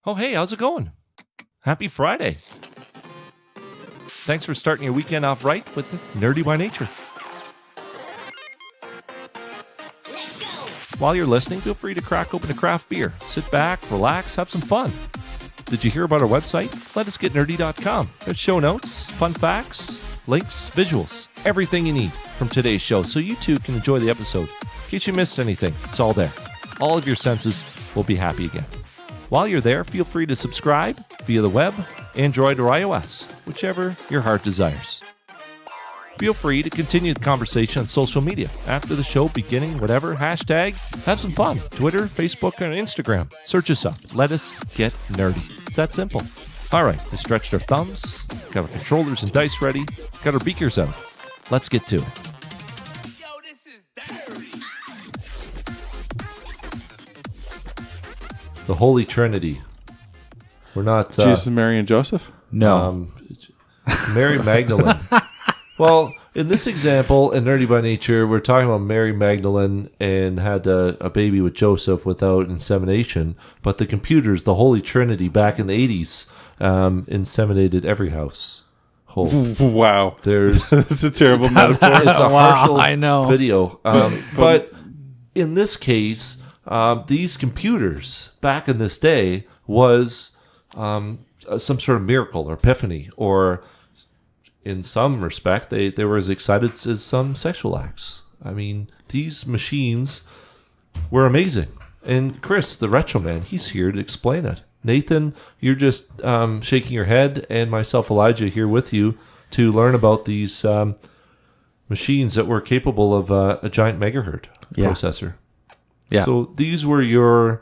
Oh, hey, how's it going? Happy Friday. Thanks for starting your weekend off right with Nerdy by Nature. While you're listening, feel free to crack open a craft beer. Sit back, relax, have some fun. Did you hear about our website? LetUsGetNerdy.com. There's show notes, fun facts, links, visuals, everything you need from today's show, so you too can enjoy the episode. In case you missed anything, it's all there. All of your senses will be happy again. While you're there, feel free to subscribe via the web, Android, or iOS, whichever your heart desires. Feel free to continue the conversation on social media. After the show, beginning, whatever, hashtag, have some fun. Twitter, Facebook, and Instagram. Search us up. Let us get nerdy. It's that simple. All right, we stretched our thumbs, got our controllers and dice ready, got our beakers out. Let's get to it. Yo, this is dirty. The Holy Trinity. We're not... Jesus, Mary, and Joseph? No. Mary Magdalene. Well, in this example, in Nerdy by Nature, we're talking about Mary Magdalene and had a baby with Joseph without insemination, but the computers, the Holy Trinity, back in the 80s, inseminated every house. Wow. There's... That's a terrible metaphor. It's a Wow, partial I know. video. But in this case, these computers, back in this day, was some sort of miracle or epiphany, or... in some respect, they were as excited as some sexual acts. I mean, these machines were amazing. And Chris, the retro man, he's here to explain it. Nathan, you're just shaking your head, and myself, Elijah, here with you to learn about these machines that were capable of a giant megahertz processor. Yeah. So these were your,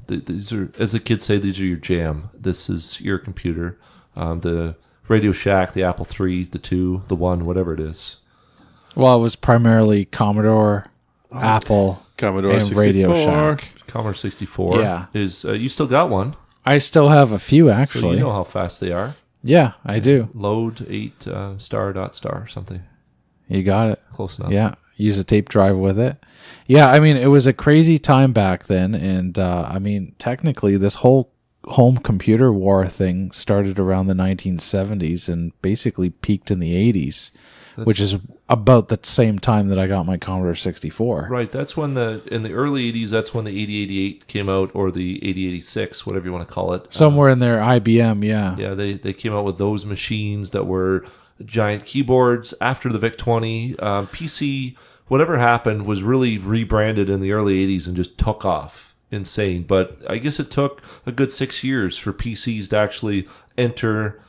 these are, as the kids say, these are your jam. This is your computer. The Radio Shack, the Apple III, the 2, the 1, whatever it is. Well, it was primarily Commodore, Apple, Commodore and 64. Radio Shack. Commodore 64 Yeah. is, you still got one, I still have a few, so actually. you know how fast they are. Yeah, I do. Load 8 star dot star something. You got it. Close enough. Yeah, use a tape drive with it. Yeah, I mean, it was a crazy time back then, and I mean, technically, this whole home computer war thing started around the 1970s and basically peaked in the 80s, which is about the same time that I got my Commodore 64. Right, that's when in the early 80s, that's when the 8088 came out, or the 8086, whatever you want to call it. Somewhere in there, IBM, yeah. Yeah, they came out with those machines that were giant keyboards. After the VIC-20, PC, whatever happened, was really rebranded in the early 80s and just took off. Insane. But I guess it took a good 6 years for PCs to actually enter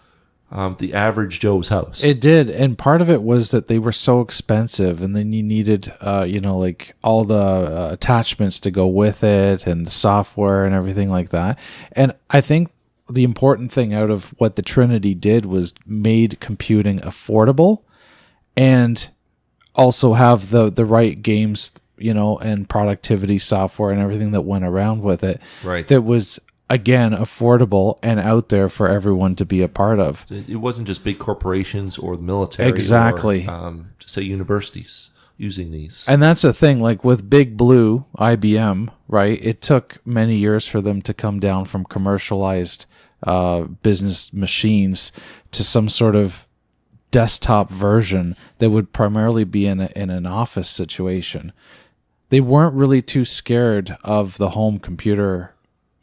the average Joe's house. It did, and part of it was that they were so expensive, and then you needed, like all the attachments to go with it, and the software and everything like that. And I think the important thing out of what the Trinity did was made computing affordable, and also have the right games, and productivity software and everything that went around with it. Right. That was, again, affordable and out there for everyone to be a part of. It wasn't just big corporations or the military. Exactly. Or, say universities using these. And that's the thing, like with Big Blue, IBM, right? It took many years for them to come down from commercialized business machines to some sort of desktop version that would primarily be in an office situation. They weren't really too scared of the home computer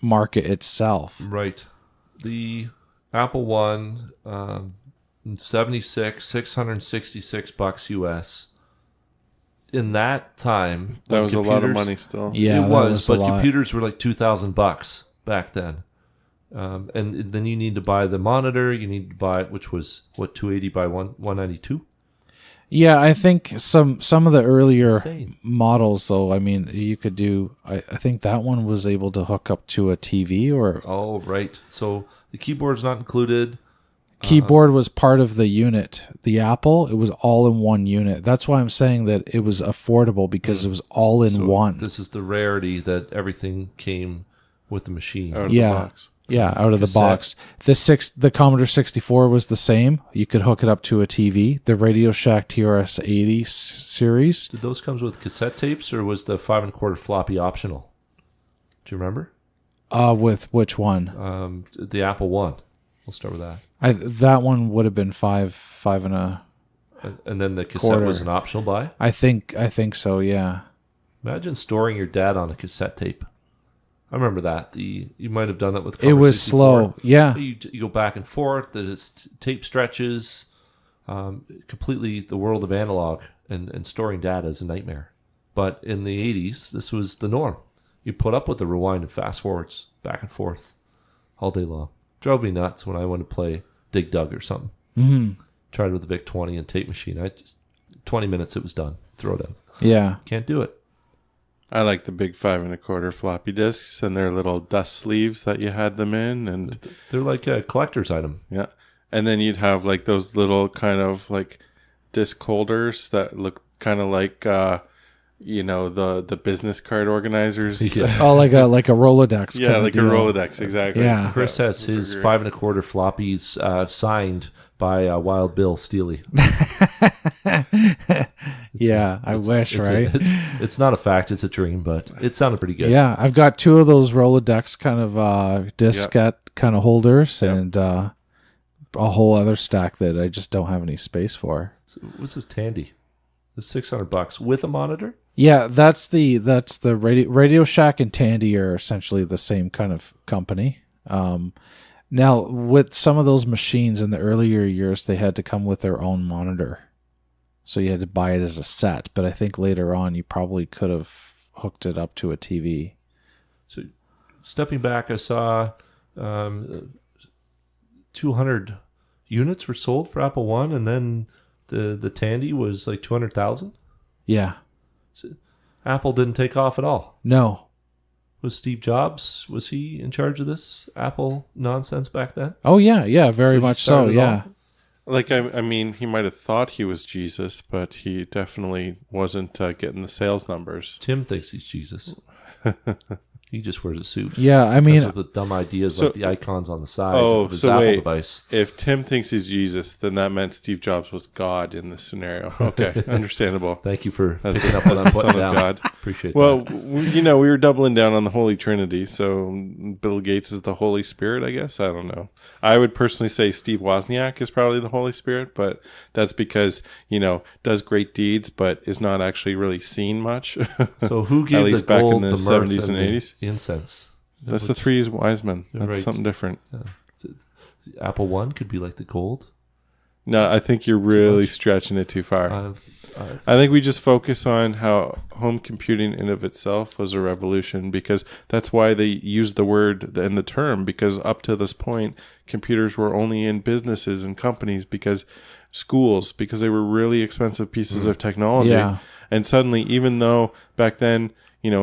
market itself. Right. The Apple One, 666 bucks US. In that time, That was a lot of money still. Yeah, it that was, but a lot. computers were like $2,000 back then. And then you need to buy the monitor. You need to buy it, which was what, 280 by 192. Yeah, I think some of the earlier Insane. models, though, I mean, you could do. I think that one was able to hook up to a TV or Oh, right. So the keyboard's not included. keyboard was part of the unit. The Apple, it was all in one unit. That's why I'm saying that it was affordable, because it was all in So one. This is the rarity that everything came with the machine. Out of Yeah. the box. Yeah, out of the Cassette. box. The Commodore 64 was the same. You could hook it up to a TV. The Radio Shack TRS-80 series. Did those come with cassette tapes, or was the 5 1/4 floppy optional? Do you remember? With which one? The Apple One. We'll start with that. That one would have been five and a. And then the cassette quarter. was an optional buy. I think so. Yeah. Imagine storing your dad on a cassette tape. I remember that. You might have done that with. It was Commodore 64. slow. Yeah. You go back and forth. The tape stretches. Completely the world of analog and storing data is a nightmare. But in the 80s, this was the norm. You put up with the rewind and fast forwards back and forth all day long. Drove me nuts when I went to play Dig Dug or something. Mm-hmm. Tried with the VIC 20 and tape machine. 20 minutes it was done. Throw it out. Yeah. Can't do it. I like the big 5 1/4 floppy disks and their little dust sleeves that you had them in, and They're like a collector's item. yeah, and then you'd have like those little kind of like disc holders that look kind of like the business card organizers. Yeah. Oh, like a Rolodex. Yeah, kinda like deal. a Rolodex, exactly. Yeah. Chris has his those are 5 1/4 floppies signed by Wild Bill Steely. Yeah, I wish, right? It's not a fact, it's a dream, but it sounded pretty good. Yeah, I've got 2 of those Rolodex kind of diskette kind of holders, and a whole other stack that I just don't have any space for. So what's this Tandy? The $600 with a monitor? Yeah, that's the Radio Shack and Tandy are essentially the same kind of company. Now, with some of those machines in the earlier years, they had to come with their own monitor. So you had to buy it as a set. But I think later on, you probably could have hooked it up to a TV. So stepping back, I saw 200 units were sold for Apple One, and then the Tandy was like 200,000. Yeah. So Apple didn't take off at all. No. Was Steve Jobs, was he in charge of this Apple nonsense back then? Oh, yeah. Yeah, very he much so. started it Yeah. all? Like, I mean, he might have thought he was Jesus, but he definitely wasn't getting the sales numbers. Tim thinks he's Jesus. He just wears a suit. Yeah, I mean, Comes with the dumb ideas So- like the icons on the side Oh, of his so Apple wait. device. If Tim thinks he's Jesus, then that meant Steve Jobs was God in this scenario. Okay, understandable. Thank you for As picking the, up what as I'm the putting Son of down. God. Appreciate Well, that. we were doubling down on the Holy Trinity, so Bill Gates is the Holy Spirit, I guess. I don't know. I would personally say Steve Wozniak is probably the Holy Spirit, but that's because, does great deeds, but is not actually really seen much. So who At gave least the back gold, in the the mirth, 70s and the 80s? incense? That's the three wise men. That's Right. something different. It's- Apple One could be like the gold. No, I think you're really much. stretching it too far. I've I think we just focus on how home computing in of itself was a revolution, because that's why they used the word and the term, because up to this point, computers were only in businesses and companies, because they were really expensive pieces of technology. Yeah. And suddenly, even though back then,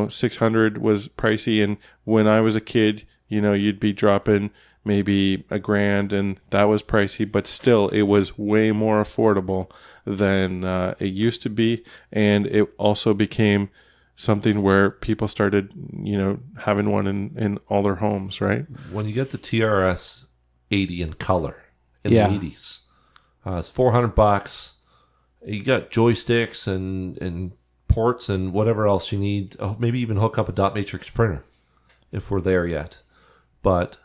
600 was pricey, and when I was a kid, you'd be dropping maybe $1,000, and that was pricey, but still it was way more affordable than it used to be. And it also became something where people started, having one in all their homes, right? when you get the TRS 80 in color in Yeah. the 80s, it's $400. You got joysticks and ports and whatever else you need. Oh, maybe even hook up a dot matrix printer if we're there yet. But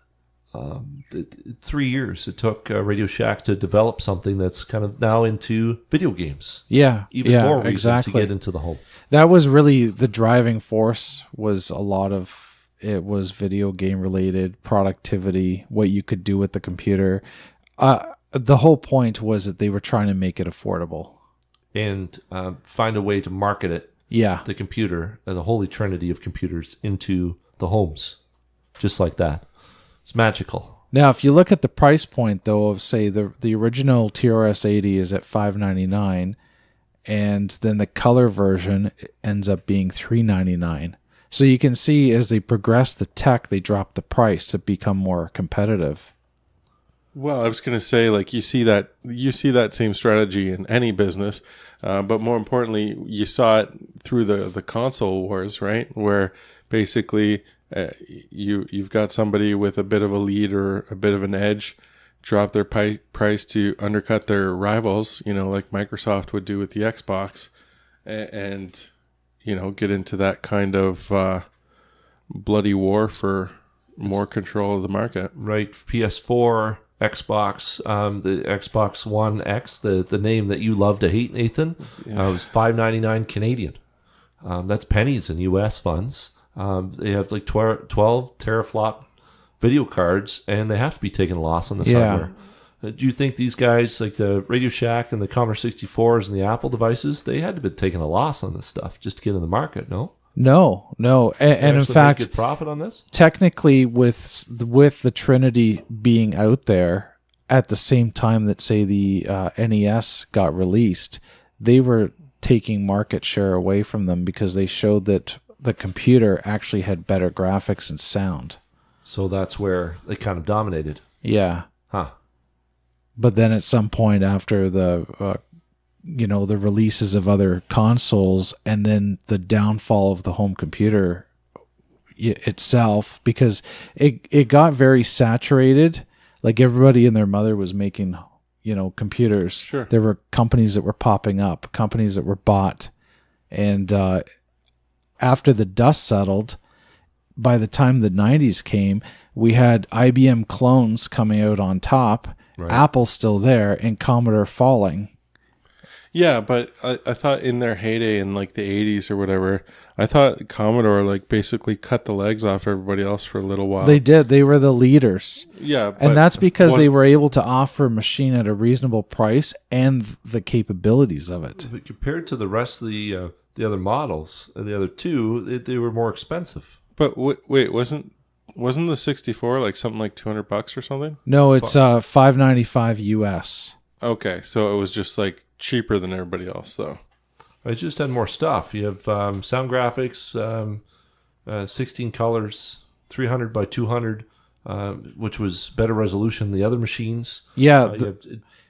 3 years it took Radio Shack to develop something that's kind of now into video games. yeah. Even yeah, more reason exactly. to get into the home. That was really the driving force. Was a lot of it was video game related, productivity, what you could do with the computer. The whole point was that they were trying to make it affordable. And find a way to market it, Yeah. the computer, and the holy trinity of computers, into the homes. Just like that. It's magical. Now, if you look at the price point, though, of say the original TRS 80 is at $599, and then the color version ends up being $399. So you can see as they progress the tech, they drop the price to become more competitive. Well, I was going to say, like, you see that same strategy in any business, but more importantly, you saw it through the console wars, right? Where basically you've got somebody with a bit of a lead or a bit of an edge drop their price to undercut their rivals, like Microsoft would do with the Xbox, and get into that kind of bloody war for more control of the market. Right, PS4, Xbox, the Xbox One X, the name that you love to hate, Nathan, was $5.99 Canadian. That's pennies in U.S. funds. They have like 12 teraflop video cards, and they have to be taking a loss on this hardware. Do you think these guys, like the Radio Shack and the Commodore 64s and the Apple devices, they had to be taking a loss on this stuff just to get in the market, no? No. And in fact, good profit on this? Technically, with the Trinity being out there at the same time that, say, the NES got released, they were taking market share away from them because they showed that the computer actually had better graphics and sound. So that's where they kind of dominated. Yeah. Huh. But then at some point after the the releases of other consoles and then the downfall of the home computer itself, because it got very saturated. Like everybody and their mother was making, computers. Sure. There were companies that were popping up, companies that were bought. And after the dust settled, by the time the 90s came, we had IBM clones coming out on top, right. Apple still there, and Commodore falling. Yeah, but I thought in their heyday in like the 80s or whatever, I thought Commodore like basically cut the legs off everybody else for a little while. They did. They were the leaders. Yeah. And that's because they were able to offer a machine at a reasonable price and the capabilities of it. But compared to the rest of the other models, the other two, they were more expensive. But wait, wasn't the 64 like something like $200 or something? No, it's $595 US. Okay, so it was just like cheaper than everybody else, though. It just had more stuff. You have sound graphics, 16 colors, 300 by 200, which was better resolution than the other machines. Yeah. You have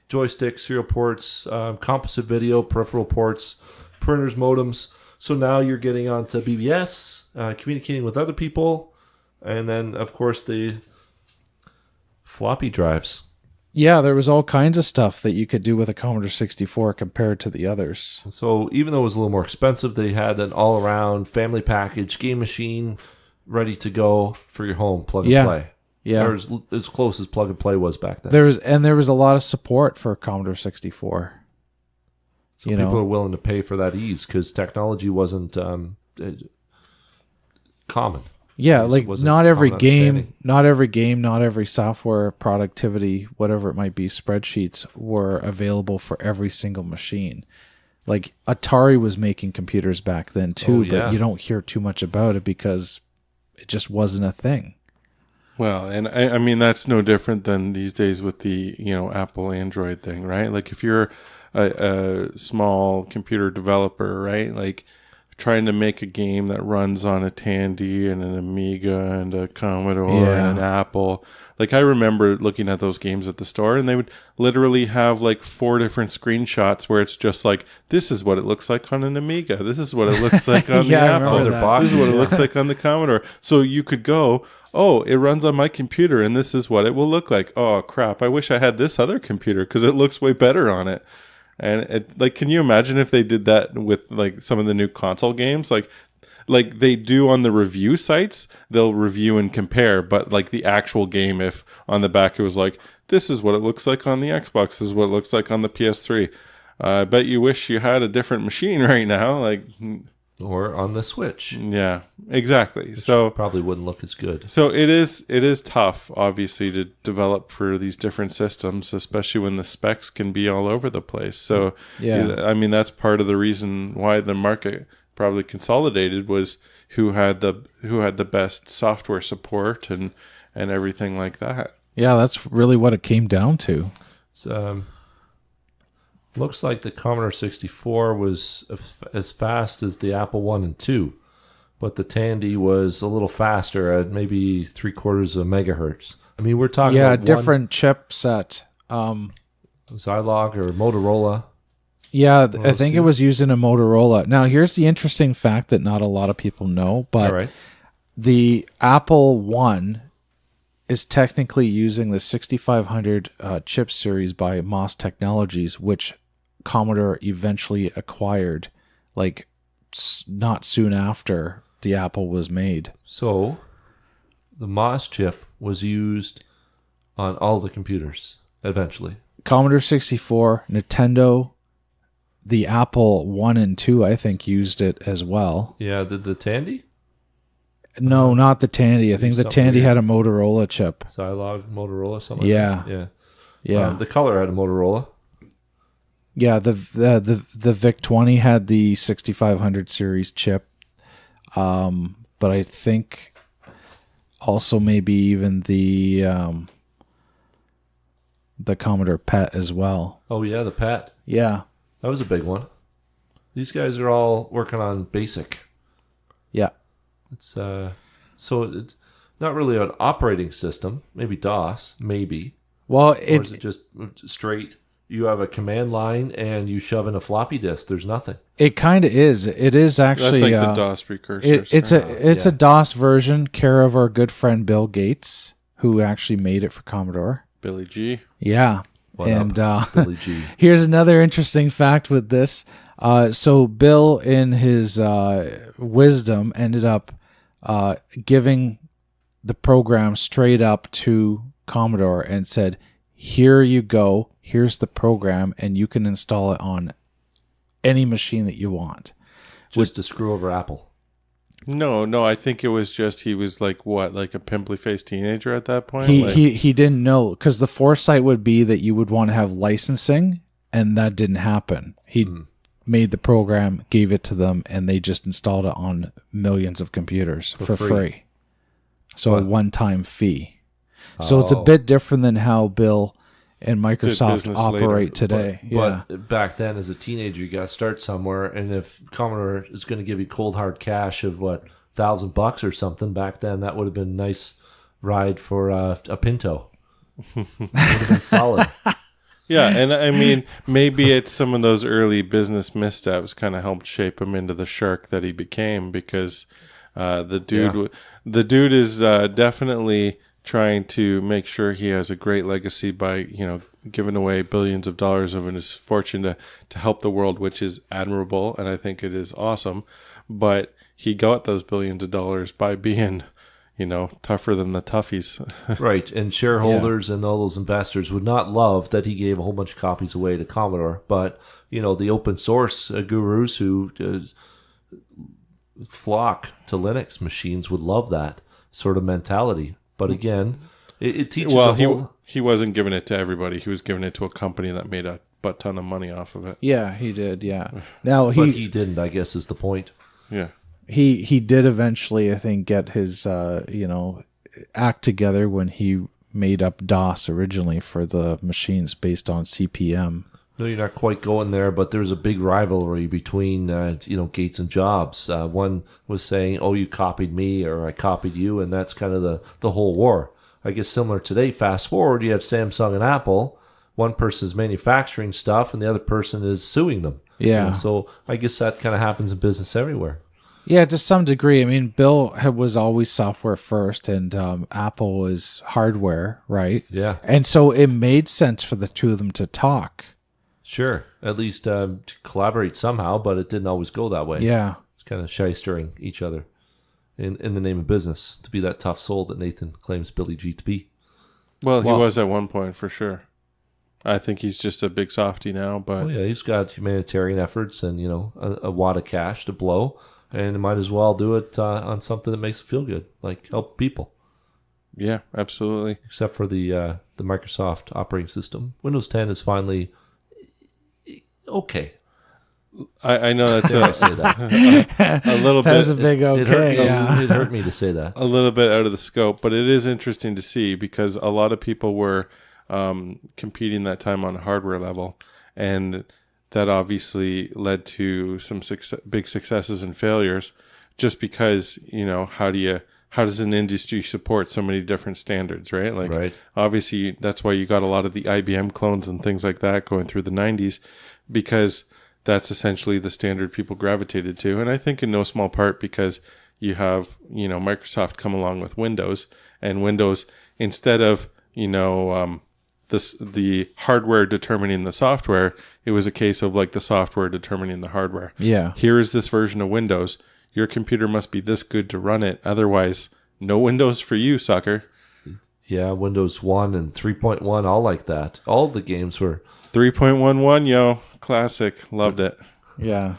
joystick, serial ports, composite video, peripheral ports, printers, modems. So now you're getting onto BBS, communicating with other people, and then, of course, the floppy drives. Yeah, there was all kinds of stuff that you could do with a Commodore 64 compared to the others. So even though it was a little more expensive, they had an all-around family package game machine ready to go for your home, plug and play. Yeah, or as close as plug and play was back then. There was a lot of support for Commodore 64. So people are willing to pay for that ease because technology wasn't common. Yeah, like not every game, not every software productivity, whatever it might be, spreadsheets were available for every single machine. Like Atari was making computers back then too, but you don't hear too much about it because it just wasn't a thing. Well, and I mean that's no different than these days with the Apple Android thing, right? Like if you're a small computer developer, right? Like trying to make a game that runs on a Tandy and an Amiga and a Commodore and an Apple. Like I remember looking at those games at the store and they would literally have like 4 different screenshots where it's just like, this is what it looks like on an Amiga. This is what it looks like on the Apple. This is what it looks like on the Commodore. So you could go, oh, it runs on my computer and this is what it will look like. Oh crap, I wish I had this other computer because it looks way better on it. And can you imagine if they did that with like some of the new console games? Like they do on the review sites, they'll review and compare. But like the actual game, if on the back it was like, this is what it looks like on the Xbox, this is what it looks like on the PS3. I bet you wish you had a different machine right now, like or on the Switch. Yeah, exactly. So probably wouldn't look as good. So it is tough, obviously, to develop for these different systems, especially when the specs can be all over the place. So I mean that's part of the reason why the market probably consolidated was who had the best software support and everything like that. Yeah, that's really what it came down to. So, looks like the Commodore 64 was as fast as the Apple 1 and 2, but the Tandy was a little faster at maybe 3/4 of megahertz. I mean, we're talking about different chipset. Zilog or Motorola. Yeah, I think it was used in a Motorola. Now, here's the interesting fact that not a lot of people know, but the Apple 1 is technically using the 6500 chip series by MOS Technologies, which Commodore eventually acquired, like not soon after the Apple was made. So the MOS chip was used on all the computers eventually. Commodore 64, Nintendo, the Apple 1 and 2, I think, used it as well. Yeah, the Tandy? No, not the Tandy. I think the something Tandy weird. had a Motorola chip. Zilog, Motorola, something Yeah. like that? Yeah. Yeah. The Color had a Motorola. Yeah, the VIC 20 had the 6500 series chip. But I think also maybe even the Commodore PET as well. Oh, yeah, the PAT. Yeah. That was a big one. These guys are all working on BASIC. Yeah. It's so it's not really an operating system. Maybe DOS, maybe. Well, Or is it just straight? You have a command line and you shove in a floppy disk. There's nothing. it kind of is. It is actually That's like the DOS precursor. it's yeah. a DOS version, care of our good friend Bill Gates, who actually made it for Commodore. Billy G. Yeah. What and up, Billy G? here's another interesting fact with this. So Bill, in his wisdom, ended up giving the program straight up to Commodore and said, "Here you go. Here's the program, and you can install it on any machine that you want." Just to screw over Apple. No, I think it was just he was like a pimply faced teenager at that point. He didn't know, because the foresight would be that you would want to have licensing, and that didn't happen. He made the program, gave it to them, and they just installed it on millions of computers for free. So a one-time fee. So it's a bit different than how Bill and Microsoft business operate later, today. But back then, as a teenager, you got to start somewhere. And if Commodore is going to give you cold hard cash of what, $1,000 or something, back then that would have been a nice ride for a Pinto. Would have been solid. Yeah, and I mean, maybe it's some of those early business missteps kind of helped shape him into the shark that he became, because the dude is definitely trying to make sure he has a great legacy by, giving away billions of dollars of his fortune to help the world, which is admirable, and I think it is awesome. But he got those billions of dollars by being, tougher than the toughies. Right, and shareholders and all those investors would not love that he gave a whole bunch of copies away to Commodore. But, the open source gurus who flock to Linux machines would love that sort of mentality. But again, it teaches he wasn't giving it to everybody. He was giving it to a company that made a butt ton of money off of it. Yeah, he did. Yeah. Now but he didn't, I guess, is the point. Yeah. He did eventually, I think, get his act together when he made up DOS originally for the machines based on CPM. No, you're not quite going there, but there's a big rivalry between Gates and Jobs. One was saying, "Oh, you copied me," or "I copied you," and that's kind of the whole war. I guess similar today. Fast forward, you have Samsung and Apple. One person is manufacturing stuff, and the other person is suing them. Yeah. So I guess that kind of happens in business everywhere. Yeah, to some degree. I mean, Bill was always software first, and Apple was hardware, right? Yeah. And so it made sense for the two of them to talk. Sure. At least to collaborate somehow, but it didn't always go that way. Yeah. It's kind of shystering each other in the name of business, to be that tough soul that Nathan claims Billy G to be. Well, he was at one point for sure. I think he's just a big softy now, but Oh yeah, he's got humanitarian efforts and a wad of cash to blow, and might as well do it on something that makes him feel good, like help people. yeah, absolutely. Except for the Microsoft operating system, Windows 10 is finally okay. I know that's Dare I say that? a little That's a bit big okay. It hurt me to say that. a little bit out of the scope, but it is interesting to see because a lot of people were competing that time on a hardware level, and that obviously led to some big successes and failures. Just because how does an industry support so many different standards, right? Like, Right. Obviously, that's why you got a lot of the IBM clones and things like that going through the 90s, because that's essentially the standard people gravitated to. And I think in no small part because you have, Microsoft come along with Windows, and Windows, instead of, the hardware determining the software, it was a case of like the software determining the hardware. Yeah. Here is this version of Windows. Your computer must be this good to run it. Otherwise, No Windows for you, sucker. Yeah, Windows 1 and 3.1, all like that. All the games were... 3.11, yo. Classic. Loved it. Yeah.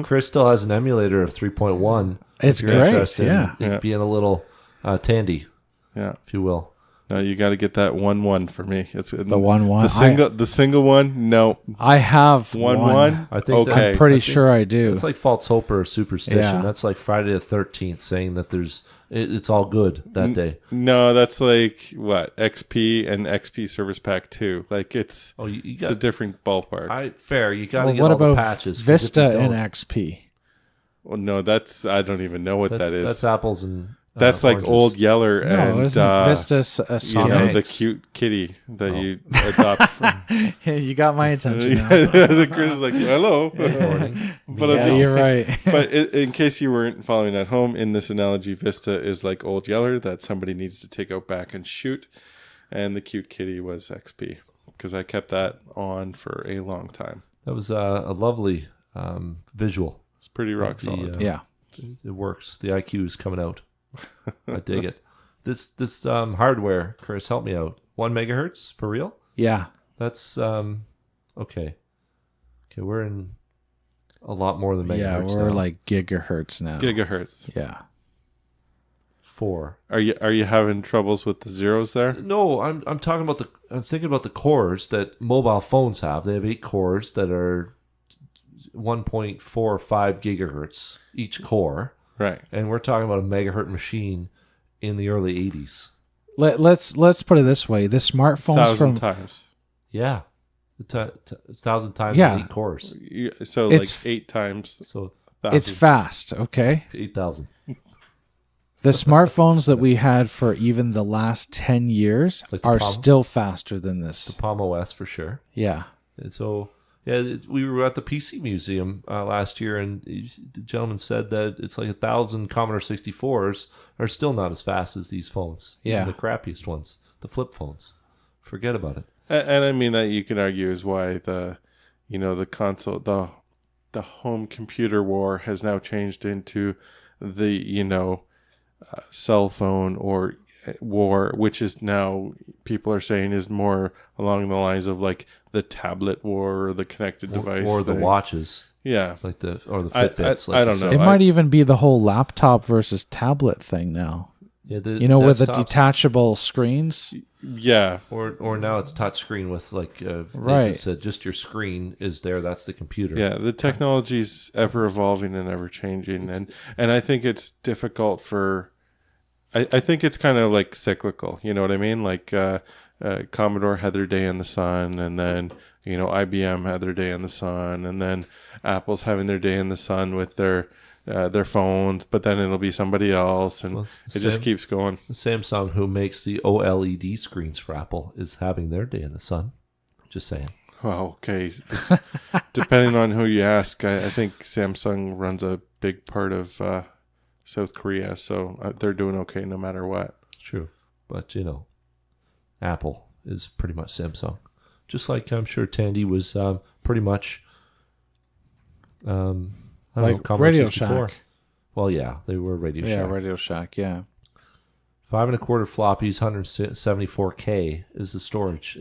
Chris still has an emulator of 3.1. It's if you're great, interested yeah. in being a little Tandy, Yeah. if you will. No, you got to get that 1-1 for me. It's the 1-1. The single one. No. I have 1-1. I think okay. I'm pretty sure I do. It's like false hope or superstition. Yeah. That's like Friday the 13th saying that it's all good that day. No, that's like what XP and XP Service Pack 2. Like it's it's a different ballpark. Fair. You got to get what all the about patches. 'cause if Vista you and don't- XP? Well, no, I don't even know what that is. That's apples and That's like oranges. Old Yeller No, and isn't Vista a you know, the Thanks. cute kitty that you adopt from. You got my attention now. Chris is like, hello. But I'm Yeah, just you're right. But in case you weren't following at home, in this analogy, Vista is like Old Yeller that somebody needs to take out back and shoot. And the cute kitty was XP because I kept that on for a long time. That was a lovely visual. It's pretty rock solid. Yeah. It works. The IQ is coming out. I dig it. This hardware, Chris, help me out. 1 megahertz for real? Yeah. That's okay. Okay, we're in a lot more than megahertz. Yeah, we're now. like gigahertz now. Gigahertz. Yeah. 4. Are you having troubles with the zeros there? No, I'm talking about I'm thinking about the cores that mobile phones have. They have 8 cores that are 1.45 gigahertz each core. Right. And we're talking about a megahertz machine in the early 80s. Let's put it this way: the smartphones 1,000 from times. Yeah. It's 1,000 times Yeah. 8 cores. So It's- like 8 times. So 1,000. it's fast. Okay. 8,000. The smartphones that we had for even the last 10 years Like the are Palm? still faster than this. Palm OS for sure. Yeah. And so, yeah, we were at the PC Museum last year, and the gentleman said that it's like 1,000 Commodore 64s are still not as fast as these phones. Yeah. Even the crappiest ones, the flip phones. Forget about it. And I mean that you can argue is why the console, the home computer war has now changed into the, cell phone or war, which is now people are saying is more along the lines of like the tablet war or the connected device Or the thing. watches, Yeah. or the Fitbits. I don't know. It might even be the whole laptop versus tablet thing now. Yeah, With the desktops. detachable screens. Yeah. Or now it's touchscreen with like Right. Nathan said, just your screen is there. That's the computer. Yeah, the technology's ever evolving and ever changing, and I think it's difficult for. I think it's kind of like cyclical. You know what I mean? Like Commodore had their day in the sun, and then IBM had their day in the sun, and then Apple's having their day in the sun with their phones, but then it'll be somebody else, and Well, it just keeps going. Samsung, who makes the OLED screens for Apple, is having their day in the sun. Just saying. Well, okay. Depending on who you ask, I think Samsung runs a big part of South Korea, so they're doing okay no matter what. True. But, Apple is pretty much Samsung. Just like I'm sure Tandy was pretty much, I don't know, Commodore Radio 64. Shack. Well, yeah, they were Radio Yeah, Shack. Radio Shack. Yeah. 5 1/4 floppies, 174K is the storage.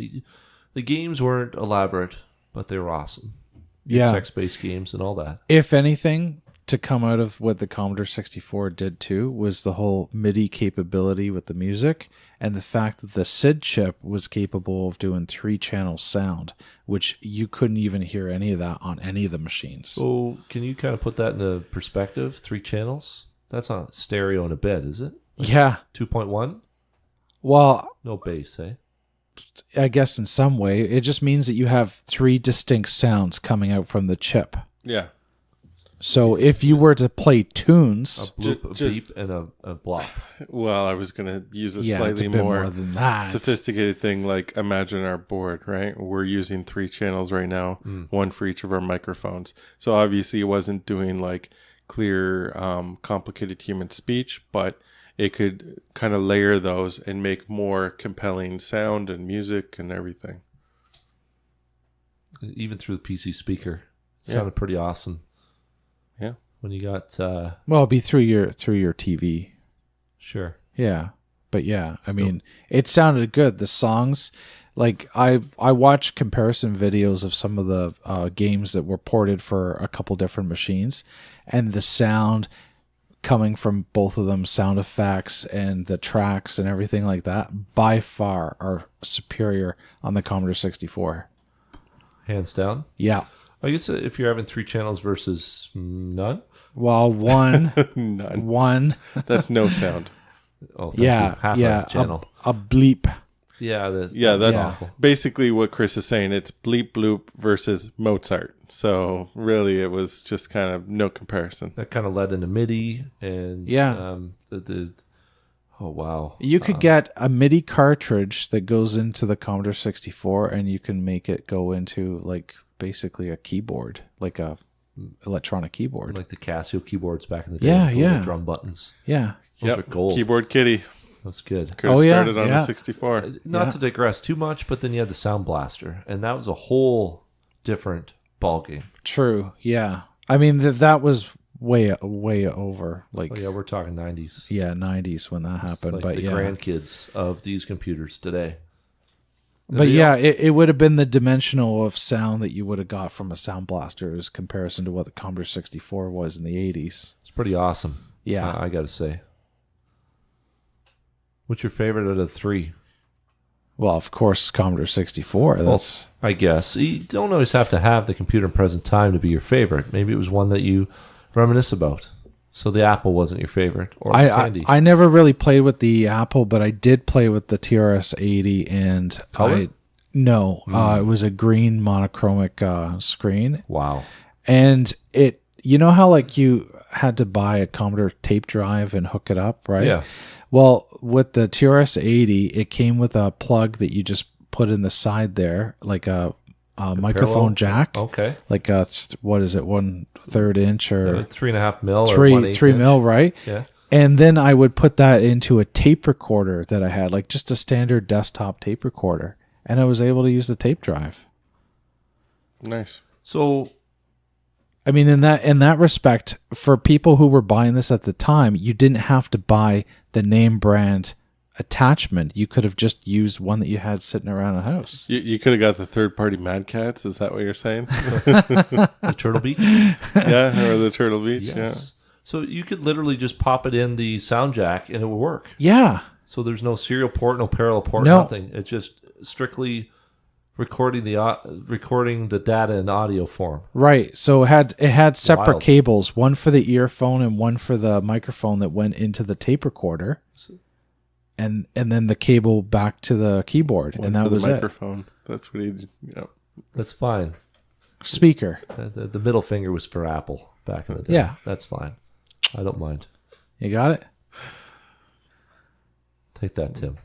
The games weren't elaborate, but they were awesome. Yeah. Text-based games and all that. If anything, to come out of what the Commodore 64 did too was the whole MIDI capability with the music and the fact that the SID chip was capable of doing 3-channel sound, which you couldn't even hear any of that on any of the machines. So can you kind of put that into perspective? 3 channels? That's not stereo in a bed, is it? Yeah. 2.1? Well, No bass, eh? I guess in some way, it just means that you have 3 distinct sounds coming out from the chip. Yeah. So if you were to play tunes, A bloop, a just- beep, and a blop. Well, I was going to use a yeah, it's slightly a bit more more than that. sophisticated thing, like imagine our board, right? We're using 3 channels right now, one for each of our microphones. So obviously it wasn't doing like clear, complicated human speech, but it could kind of layer those and make more compelling sound and music and everything. Even through the PC speaker. It Yeah. sounded pretty awesome. Yeah. When you got, Well, it'd be through your TV. sure. Yeah. But yeah, I mean, it sounded good. The songs, like I watched comparison videos of some of the games that were ported for a couple different machines, and the sound coming from both of them, sound effects and the tracks and everything like that, by far are superior on the Commodore 64. Hands down. Yeah. I guess if you're having 3 channels versus none. Well, one, None. one, That's no sound. Oh, thank you. Half a channel. a bleep. Yeah, That's awful. basically what Chris is saying. It's bleep bloop versus Mozart. So really, it was just kind of no comparison. That kind of led into MIDI and oh wow. You could get a MIDI cartridge that goes into the Commodore 64, and you can make it go into like basically a keyboard, like a electronic keyboard. Like the Casio keyboards back in the day. Yeah, with the yeah. little drum buttons. Yeah. Those are gold. Keyboard Kitty. That's good. Could have Oh, yeah, started on yeah. a 64. Not to digress too much, but then you had the Sound Blaster, and that was a whole different ballgame. True. Yeah. I mean, that was way over. Like, Oh yeah, we're talking 90s. yeah, 90s when that It's happened. like But the yeah. grandkids of these computers today. But yeah, it would have been the dimensional of sound that you would have got from a Sound Blaster as comparison to what the Commodore 64 was in the 80s. It's pretty awesome. Yeah. I got to say. What's your favorite out of the 3? Well, of course, Commodore 64. That's I guess. You don't always have to have the computer in present time to be your favorite. Maybe it was one that you reminisce about. So the Apple wasn't your favorite, or Tandy. I never really played with the Apple, but I did play with the TRS-80, and Color? it was a green monochromic screen, Wow. and you know how like you had to buy a Commodore tape drive and hook it up, right? Yeah. Well, with the TRS-80, it came with a plug that you just put in the side there, like a microphone parallel? jack. Okay. Like a, what is it, 1/3 inch or Like 3.5 mil or 3 mil, right? Yeah. And then I would put that into a tape recorder that I had, like just a standard desktop tape recorder, and I was able to use the tape drive. Nice. So I mean, in that respect, for people who were buying this at the time, you didn't have to buy the name brand attachment. You could have just used one that you had sitting around the house. You could have got the third-party Mad Cats. Is that what you're saying? the Turtle Beach? Yeah, or the Turtle Beach. Yes. So you could literally just pop it in the sound jack and it would work. Yeah. So there's no serial port, no parallel port, No. nothing. It's just strictly recording the data in audio form. Right. So it had separate Wild. cables, one for the earphone and one for the microphone that went into the tape recorder. And then the cable back to the keyboard, One and that for the was it. microphone. That's what he did. Yep. That's fine. Speaker. The middle finger was for Apple back in the day. Yeah. That's fine. I don't mind. You got it? Take that, Tim.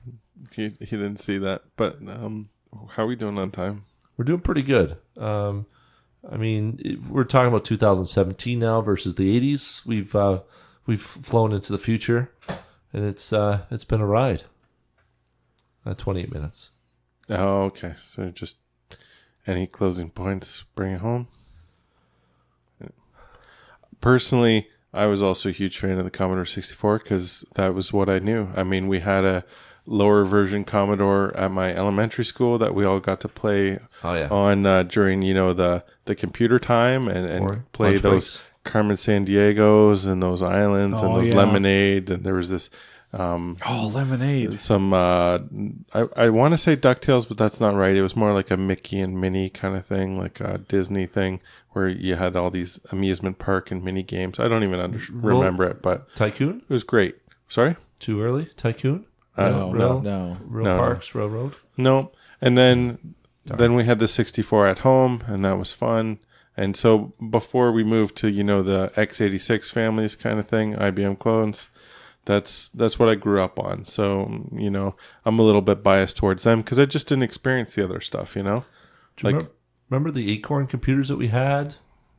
He didn't see that. But how are we doing on time? We're doing pretty good. I mean, we're talking about 2017 now versus the 80s. We've flown into the future, and it's been a ride. 28 minutes. Oh, okay. So just any closing points, bring it home. Personally, I was also a huge fan of the Commodore 64 because that was what I knew. I mean, we had a lower version Commodore at my elementary school that we all got to play on during, the computer time and play lunch those breaks. Carmen San Diegos and those islands and those Lemonade. And there was this Lemonade. some I want to say DuckTales, but that's not right. It was more like a Mickey and Minnie kind of thing, like a Disney thing where you had all these amusement park and mini games. I don't even remember it, but Tycoon? it was great. Sorry? Too early? Tycoon? No. Real Parks, Railroad? No. And then we had the 64 at home, and that was fun. And so before we moved to, the x86 families kind of thing, IBM clones, that's what I grew up on. So, I'm a little bit biased towards them because I just didn't experience the other stuff, Do you remember the Acorn computers that we had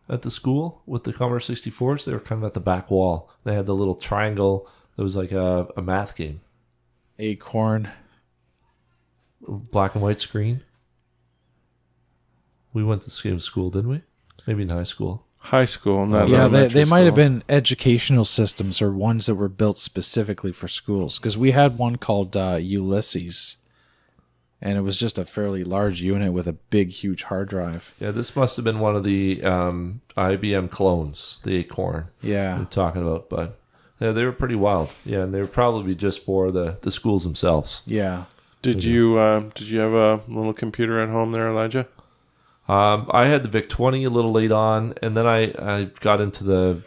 at the school with the Commodore 64s? They were kind of at the back wall. They had the little triangle that was like a math game. Acorn. Black and white screen. We went to the same school, didn't we? Maybe in high school. high school, not Yeah, they elementary might have school. been educational systems or ones that were built specifically for schools. Because we had one called Ulysses, and it was just a fairly large unit with a big, huge hard drive. Yeah, this must have been one of the IBM clones, the Acorn Yeah. we're talking about. But yeah, they were pretty wild. Yeah, and they were probably just for the schools themselves. Yeah. Did you have a little computer at home there, Elijah? I had the VIC-20 a little late on, and then I got into the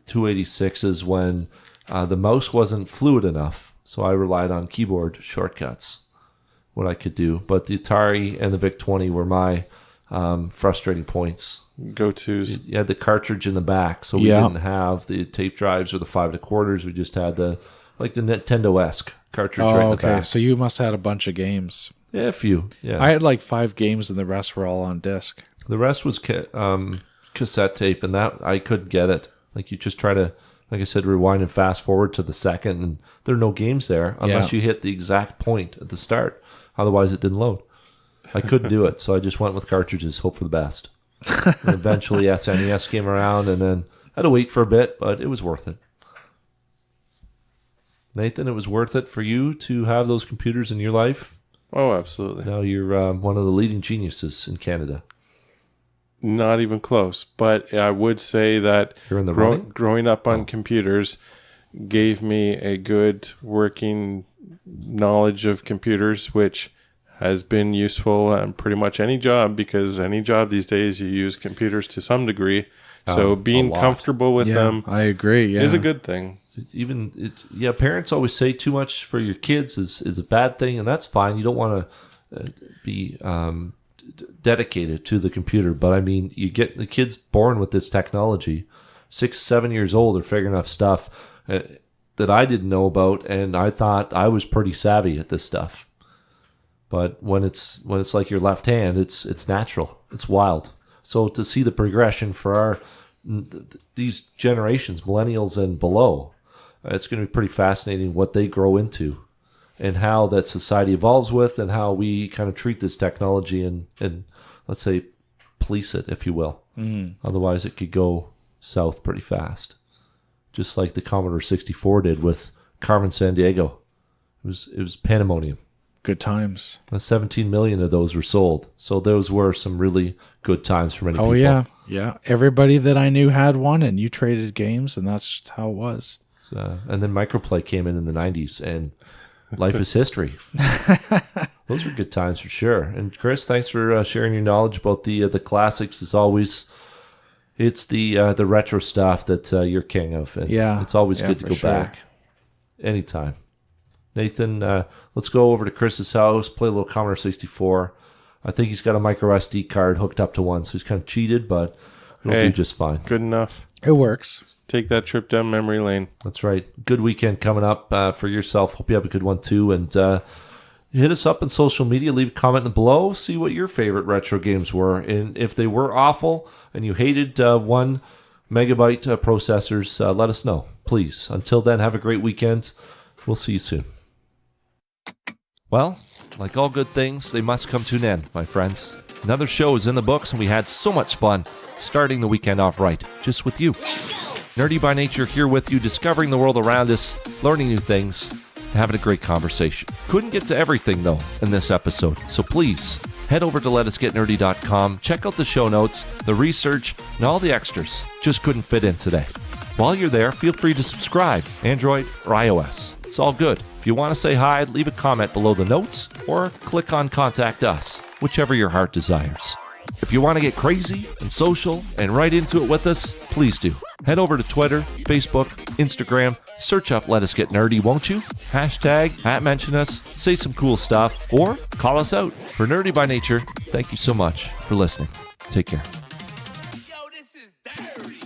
286s when the mouse wasn't fluid enough, so I relied on keyboard shortcuts, what I could do. But the Atari and the VIC-20 were my frustrating points. Go-tos. You had the cartridge in the back, so we Yeah. didn't have the tape drives or the 5 1/4. We just had the Nintendo-esque cartridge right in the Okay. back. So you must have had a bunch of games. Yeah, a few. Yeah, I had like 5 games, and the rest were all on disc. the rest was cassette tape, and that I couldn't get it. Like you just try to, like I said, rewind and fast forward to the second, and there are no games there unless you hit the exact point at the start. Otherwise, it didn't load. I couldn't do it, so I just went with cartridges, hope for the best. And eventually, SNES came around, and then I had to wait for a bit, but it was worth it. Nathan, it was worth it for you to have those computers in your life. Oh, absolutely. Now you're one of the leading geniuses in Canada. Not even close. But I would say that You're in the running? growing up on computers gave me a good working knowledge of computers, which has been useful in pretty much any job, because any job these days you use computers to some degree. So being lot. comfortable with them I agree. Yeah. is a good thing. Parents always say too much for your kids is a bad thing, and that's fine. You don't want to be dedicated to the computer, but I mean, you get the kids born with this technology, 6, 7 years old, they're figuring out stuff that I didn't know about, and I thought I was pretty savvy at this stuff. But when it's like your left hand, it's natural, it's wild. So to see the progression for these generations, millennials and below, it's going to be pretty fascinating what they grow into and how that society evolves with, and how we kind of treat this technology and let's say police it, if you will. Otherwise it could go south pretty fast, just like the Commodore 64 did with Carmen Sandiego. It was pandemonium. Good times. 17 million of those were sold, so those were some really good times for many people. Oh, yeah. Yeah. Everybody that I knew had one, and you traded games, and that's just how it was. And then Microplay came in the 90s, and life is history. Those were good times for sure. And Chris, thanks for sharing your knowledge about the classics. As always, it's the retro stuff that you're king of. And Yeah. it's always Yeah, good to for go sure. back anytime. Nathan, let's go over to Chris's house, play a little Commodore 64. I think he's got a micro SD card hooked up to one, so he's kind of cheated, but it'll do just fine. Good enough. It works. Take that trip down memory lane. That's right. Good weekend coming up for yourself. Hope you have a good one too. And hit us up on social media. Leave a comment below. See what your favorite retro games were. And if they were awful and you hated 1 megabyte processors, let us know, please. Until then, have a great weekend. We'll see you soon. Well, like all good things, they must come to an end, my friends. Another show is in the books, and we had so much fun starting the weekend off right, just with you. Nerdy by Nature here with you, discovering the world around us, learning new things, and having a great conversation. Couldn't get to everything, though, in this episode, so please head over to letusgetnerdy.com, check out the show notes, the research, and all the extras. Just couldn't fit in today. While you're there, feel free to subscribe, Android or iOS. It's all good. If you want to say hi, leave a comment below the notes or click on Contact Us, whichever your heart desires. If you want to get crazy and social and right into it with us, please do. Head over to Twitter, Facebook, Instagram, search up Let Us Get Nerdy, won't you? Hashtag, @mention us, say some cool stuff, or call us out. For Nerdy by Nature, thank you so much for listening. Take care. Yo, this is dirty.